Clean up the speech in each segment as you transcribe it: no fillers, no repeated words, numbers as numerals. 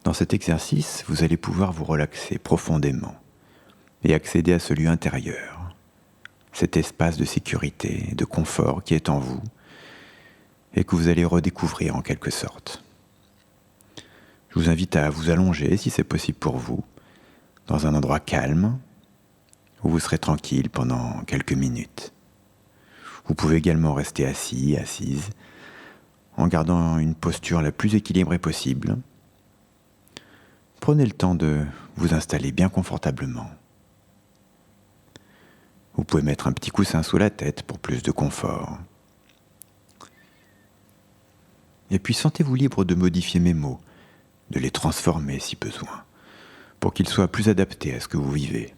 Dans cet exercice, vous allez pouvoir vous relaxer profondément et accéder à ce lieu intérieur, cet espace de sécurité et de confort qui est en vous et que vous allez redécouvrir en quelque sorte. Je vous invite à vous allonger, si c'est possible pour vous, dans un endroit calme où vous serez tranquille pendant quelques minutes. Vous pouvez également rester assis, assise, en gardant une posture la plus équilibrée possible. Prenez le temps de vous installer bien confortablement. Vous pouvez mettre un petit coussin sous la tête pour plus de confort. Et puis sentez-vous libre de modifier mes mots, de les transformer si besoin, pour qu'ils soient plus adaptés à ce que vous vivez.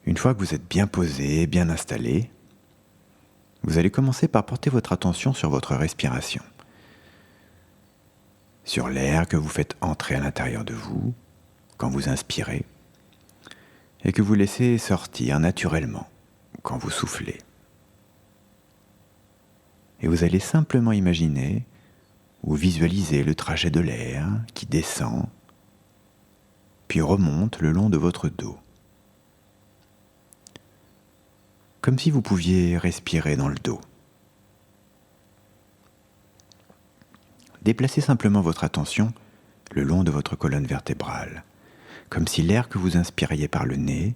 Une fois que vous êtes bien posé, bien installé, vous allez commencer par porter votre attention sur votre respiration, sur l'air que vous faites entrer à l'intérieur de vous quand vous inspirez et que vous laissez sortir naturellement quand vous soufflez. Et vous allez simplement imaginer ou visualiser le trajet de l'air qui descend puis remonte le long de votre dos. Comme si vous pouviez respirer dans le dos. Déplacez simplement votre attention le long de votre colonne vertébrale, comme si l'air que vous inspiriez par le nez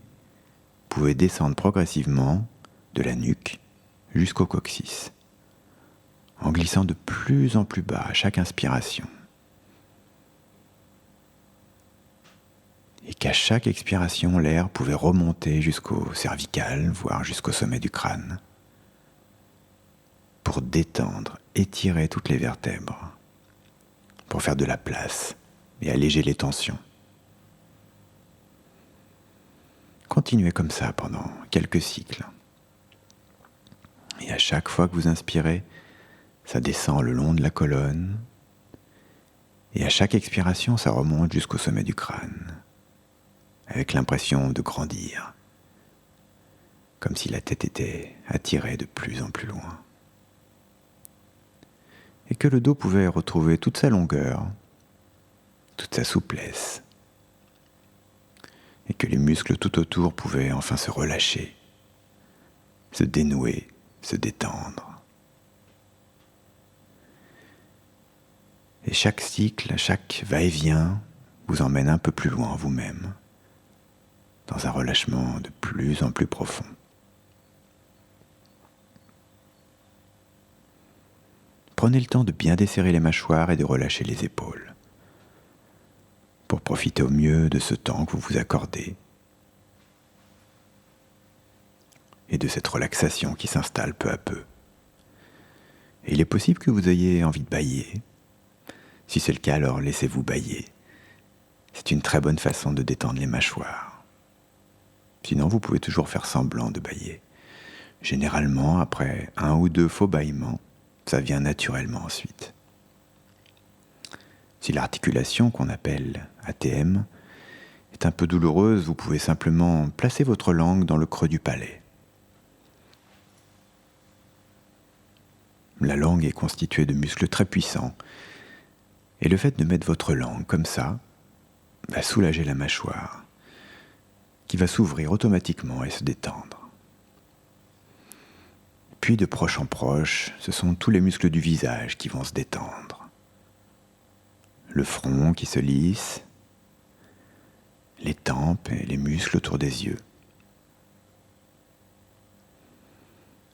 pouvait descendre progressivement de la nuque jusqu'au coccyx, en glissant de plus en plus bas à chaque inspiration. Et qu'à chaque expiration, l'air pouvait remonter jusqu'au cervical, voire jusqu'au sommet du crâne, pour détendre, étirer toutes les vertèbres, pour faire de la place et alléger les tensions. Continuez comme ça pendant quelques cycles. Et à chaque fois que vous inspirez, ça descend le long de la colonne, et à chaque expiration, ça remonte jusqu'au sommet du crâne, avec l'impression de grandir, comme si la tête était attirée de plus en plus loin. Et que le dos pouvait retrouver toute sa longueur, toute sa souplesse, et que les muscles tout autour pouvaient enfin se relâcher, se dénouer, se détendre. Et chaque cycle, chaque va-et-vient vous emmène un peu plus loin en vous-même, dans un relâchement de plus en plus profond. Prenez le temps de bien desserrer les mâchoires et de relâcher les épaules, pour profiter au mieux de ce temps que vous vous accordez et de cette relaxation qui s'installe peu à peu. Et il est possible que vous ayez envie de bâiller. Si c'est le cas, alors laissez-vous bâiller. C'est une très bonne façon de détendre les mâchoires. Sinon, vous pouvez toujours faire semblant de bâiller. Généralement, après 1 ou 2 faux bâillements, ça vient naturellement ensuite. Si l'articulation qu'on appelle ATM est un peu douloureuse, vous pouvez simplement placer votre langue dans le creux du palais. La langue est constituée de muscles très puissants, et le fait de mettre votre langue comme ça va soulager la mâchoire, qui va s'ouvrir automatiquement et se détendre. Puis de proche en proche, ce sont tous les muscles du visage qui vont se détendre. Le front qui se lisse, les tempes et les muscles autour des yeux.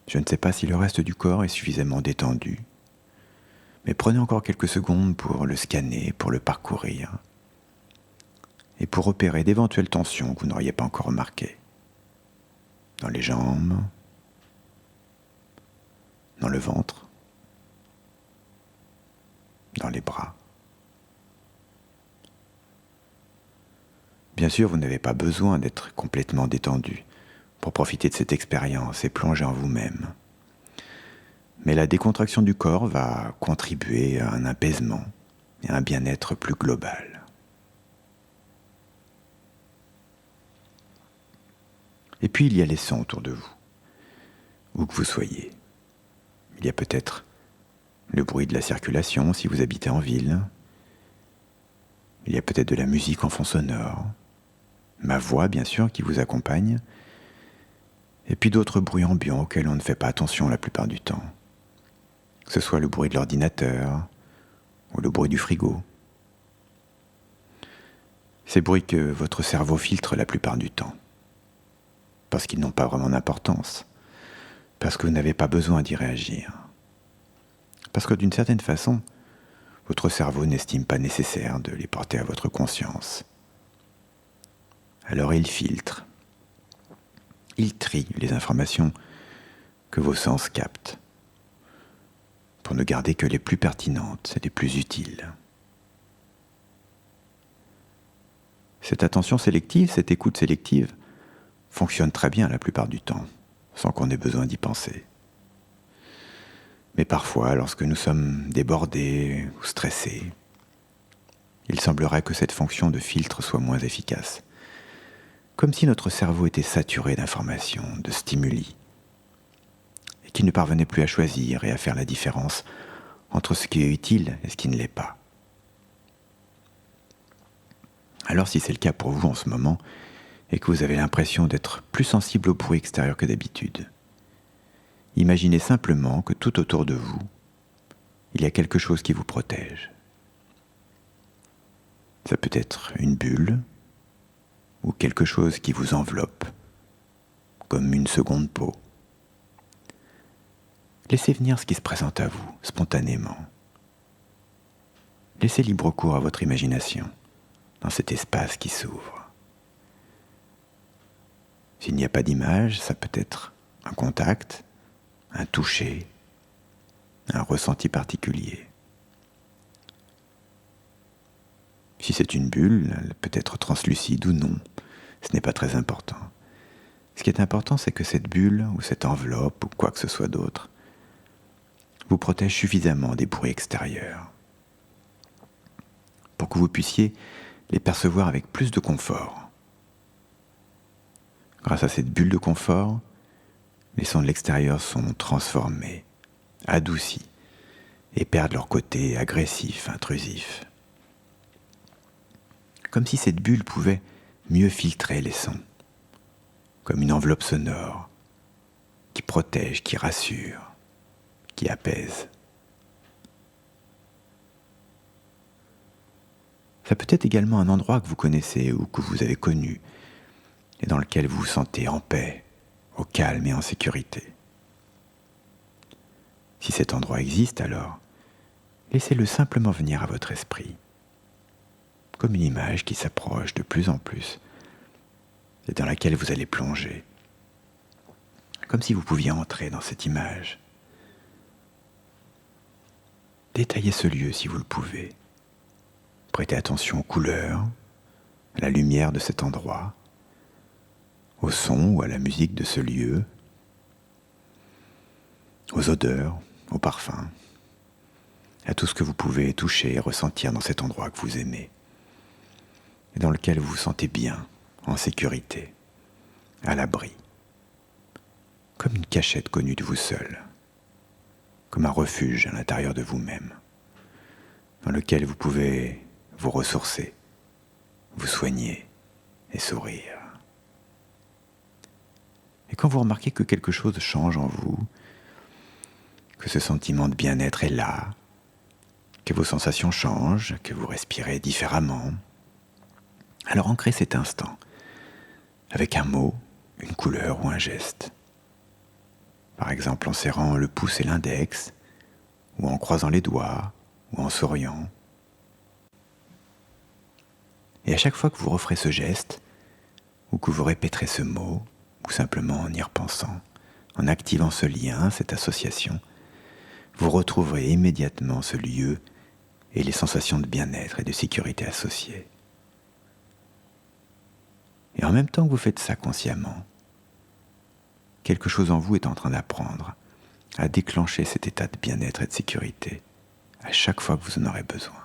Je ne sais pas si le reste du corps est suffisamment détendu, mais prenez encore quelques secondes pour le scanner, pour le parcourir, et pour repérer d'éventuelles tensions que vous n'auriez pas encore remarquées. Dans les jambes, dans le ventre, dans les bras. Bien sûr, vous n'avez pas besoin d'être complètement détendu pour profiter de cette expérience et plonger en vous-même. Mais la décontraction du corps va contribuer à un apaisement et à un bien-être plus global. Et puis il y a les sons autour de vous, où que vous soyez. Il y a peut-être le bruit de la circulation si vous habitez en ville. Il y a peut-être de la musique en fond sonore, ma voix bien sûr qui vous accompagne, et puis d'autres bruits ambiants auxquels on ne fait pas attention la plupart du temps. Que ce soit le bruit de l'ordinateur ou le bruit du frigo. Ces bruits que votre cerveau filtre la plupart du temps, parce qu'ils n'ont pas vraiment d'importance, parce que vous n'avez pas besoin d'y réagir. Parce que d'une certaine façon, votre cerveau n'estime pas nécessaire de les porter à votre conscience. Alors il filtre. Il trie les informations que vos sens captent, pour ne garder que les plus pertinentes et les plus utiles. Cette attention sélective, cette écoute sélective, fonctionne très bien la plupart du temps, sans qu'on ait besoin d'y penser. Mais parfois, lorsque nous sommes débordés ou stressés, il semblerait que cette fonction de filtre soit moins efficace. Comme si notre cerveau était saturé d'informations, de stimuli, et qu'il ne parvenait plus à choisir et à faire la différence entre ce qui est utile et ce qui ne l'est pas. Alors si c'est le cas pour vous en ce moment, et que vous avez l'impression d'être plus sensible au bruit extérieur que d'habitude, imaginez simplement que tout autour de vous, il y a quelque chose qui vous protège. Ça peut être une bulle ou quelque chose qui vous enveloppe, comme une seconde peau. Laissez venir ce qui se présente à vous, spontanément. Laissez libre cours à votre imagination dans cet espace qui s'ouvre. S'il n'y a pas d'image, ça peut être un contact, un toucher, un ressenti particulier. Si c'est une bulle, elle peut être translucide ou non, ce n'est pas très important. Ce qui est important, c'est que cette bulle ou cette enveloppe ou quoi que ce soit d'autre vous protège suffisamment des bruits extérieurs pour que vous puissiez les percevoir avec plus de confort. Grâce à cette bulle de confort, les sons de l'extérieur sont transformés, adoucis et perdent leur côté agressif, intrusif. Comme si cette bulle pouvait mieux filtrer les sons, comme une enveloppe sonore qui protège, qui rassure, qui apaise. Ça peut être également un endroit que vous connaissez ou que vous avez connu et dans lequel vous vous sentez en paix, au calme et en sécurité. Si cet endroit existe alors, laissez-le simplement venir à votre esprit, comme une image qui s'approche de plus en plus et dans laquelle vous allez plonger, comme si vous pouviez entrer dans cette image. Détaillez ce lieu si vous le pouvez. Prêtez attention aux couleurs, à la lumière de cet endroit, au son ou à la musique de ce lieu, aux odeurs, aux parfums, à tout ce que vous pouvez toucher et ressentir dans cet endroit que vous aimez et dans lequel vous vous sentez bien, en sécurité, à l'abri, comme une cachette connue de vous seul, comme un refuge à l'intérieur de vous-même, dans lequel vous pouvez vous ressourcer, vous soigner et sourire. Et quand vous remarquez que quelque chose change en vous, que ce sentiment de bien-être est là, que vos sensations changent, que vous respirez différemment, alors ancrez cet instant avec un mot, une couleur ou un geste. Par exemple en serrant le pouce et l'index, ou en croisant les doigts, ou en souriant. Et à chaque fois que vous referez ce geste, ou que vous répéterez ce mot, ou simplement en y repensant, en activant ce lien, cette association, vous retrouverez immédiatement ce lieu et les sensations de bien-être et de sécurité associées. Et en même temps que vous faites ça consciemment, quelque chose en vous est en train d'apprendre à déclencher cet état de bien-être et de sécurité à chaque fois que vous en aurez besoin.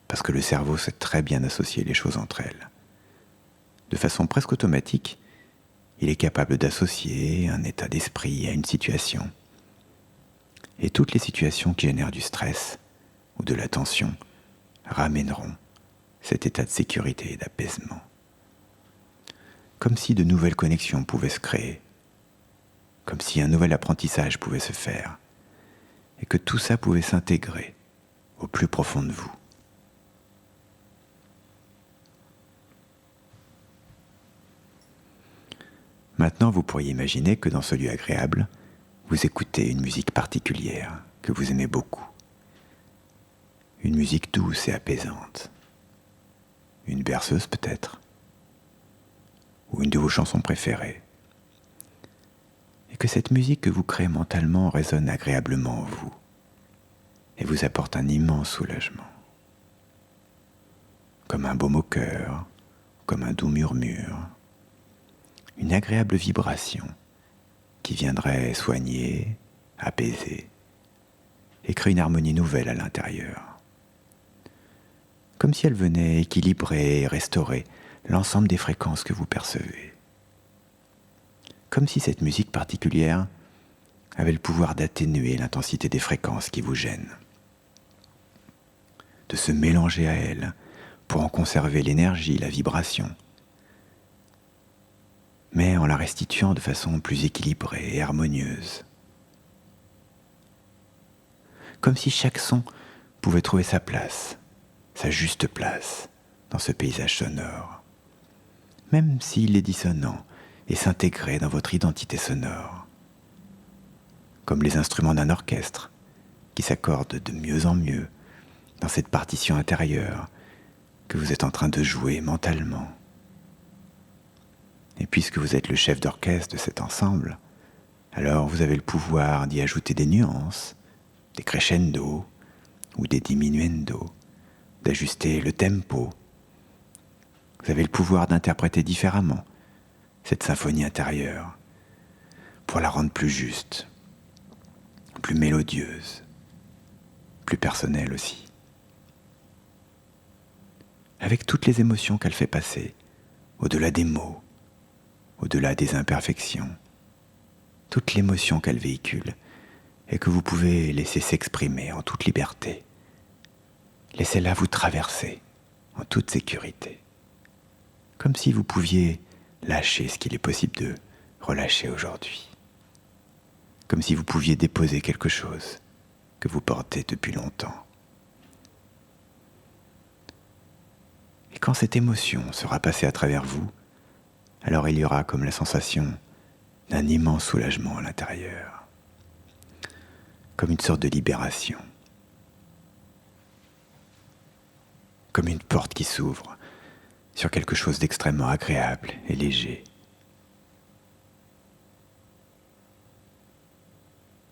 Parce que le cerveau sait très bien associer les choses entre elles. De façon presque automatique, il est capable d'associer un état d'esprit à une situation Et toutes les situations qui génèrent du stress ou de la tension ramèneront cet état de sécurité et d'apaisement. Comme si de nouvelles connexions pouvaient se créer, comme si un nouvel apprentissage pouvait se faire, et que tout ça pouvait s'intégrer au plus profond de vous. Maintenant, vous pourriez imaginer que dans ce lieu agréable, vous écoutez une musique particulière que vous aimez beaucoup. Une musique douce et apaisante. Une berceuse peut-être, ou une de vos chansons préférées. Et que cette musique que vous créez mentalement résonne agréablement en vous et vous apporte un immense soulagement. Comme un baume au cœur, comme un doux murmure. Une agréable vibration qui viendrait soigner, apaiser et créer une harmonie nouvelle à l'intérieur. Comme si elle venait équilibrer et restaurer l'ensemble des fréquences que vous percevez. Comme si cette musique particulière avait le pouvoir d'atténuer l'intensité des fréquences qui vous gênent. De se mélanger à elle pour en conserver l'énergie, la vibration, mais en la restituant de façon plus équilibrée et harmonieuse. Comme si chaque son pouvait trouver sa place, sa juste place dans ce paysage sonore, même s'il est dissonant et s'intégrait dans votre identité sonore, comme les instruments d'un orchestre qui s'accordent de mieux en mieux dans cette partition intérieure que vous êtes en train de jouer mentalement. Et puisque vous êtes le chef d'orchestre de cet ensemble, alors vous avez le pouvoir d'y ajouter des nuances, des crescendo ou des diminuendo, d'ajuster le tempo. Vous avez le pouvoir d'interpréter différemment cette symphonie intérieure pour la rendre plus juste, plus mélodieuse, plus personnelle aussi. Avec toutes les émotions qu'elle fait passer, au-delà des mots, au-delà des imperfections, toute l'émotion qu'elle véhicule et que vous pouvez laisser s'exprimer en toute liberté. Laissez-la vous traverser en toute sécurité, comme si vous pouviez lâcher ce qu'il est possible de relâcher aujourd'hui, comme si vous pouviez déposer quelque chose que vous portez depuis longtemps. Et quand cette émotion sera passée à travers vous, alors il y aura comme la sensation d'un immense soulagement à l'intérieur, comme une sorte de libération, comme une porte qui s'ouvre sur quelque chose d'extrêmement agréable et léger.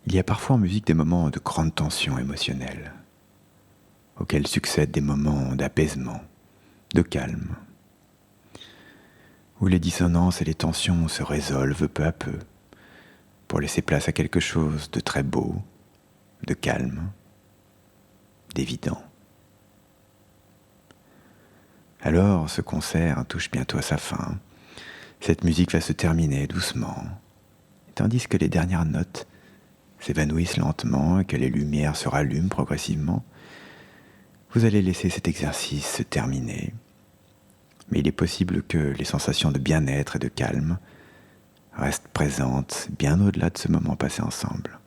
Il y a parfois en musique des moments de grande tension émotionnelle, auxquels succèdent des moments d'apaisement, de calme, où les dissonances et les tensions se résolvent peu à peu, pour laisser place à quelque chose de très beau, de calme, d'évident. Alors, ce concert touche bientôt à sa fin. Cette musique va se terminer doucement, tandis que les dernières notes s'évanouissent lentement et que les lumières se rallument progressivement. Vous allez laisser cet exercice se terminer, mais il est possible que les sensations de bien-être et de calme restent présentes bien au-delà de ce moment passé ensemble,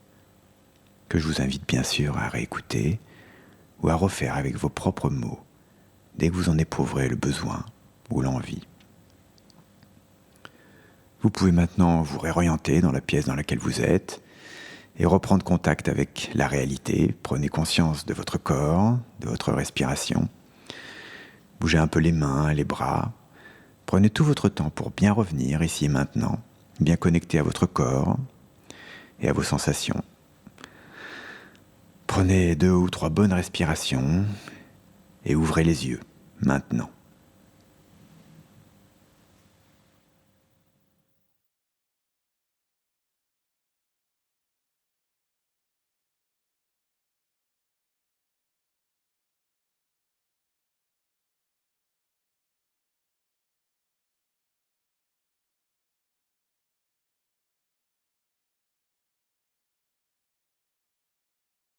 que je vous invite bien sûr à réécouter ou à refaire avec vos propres mots dès que vous en éprouverez le besoin ou l'envie. Vous pouvez maintenant vous réorienter dans la pièce dans laquelle vous êtes et reprendre contact avec la réalité. Prenez conscience de votre corps, de votre respiration. Bougez un peu les mains, les bras. Prenez tout votre temps pour bien revenir ici et maintenant, bien connecté à votre corps et à vos sensations. Prenez 2 ou 3 bonnes respirations et ouvrez les yeux maintenant.